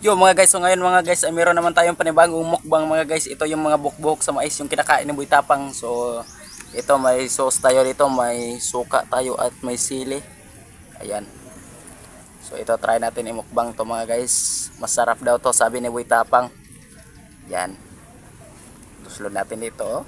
Yo mga guys, so ngayon mga guys ay meron naman tayong panibagong mukbang mga guys. Ito yung mga bukbok sa mais yung kinakain ni Boy Tapang. So ito may sauce tayo dito, may suka tayo at may sili. Ayan. So ito try natin imukbang to mga guys. Masarap daw to sabi ni Boy Tapang. Yan. Tuslod natin dito oh.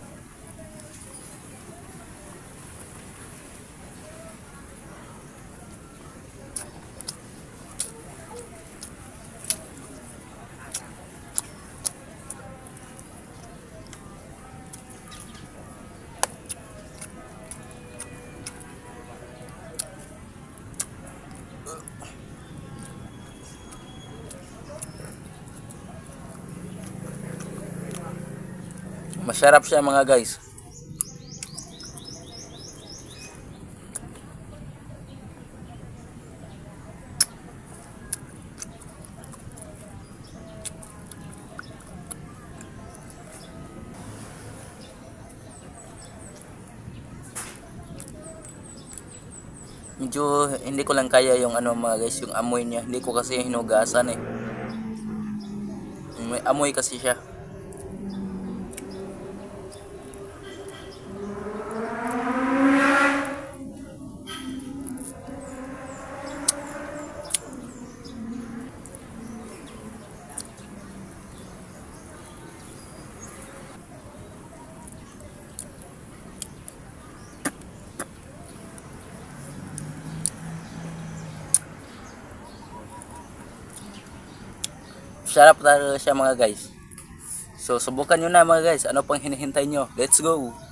Masarap siya mga guys. Medyo hindi ko lang kaya yung ano mga guys, yung amoy niya. Hindi ko kasi hinugasan eh. May amoy kasi siya. Sarap talaga siya mga guys. So subukan nyo na mga guys. Ano pang hinihintay nyo? Let's go!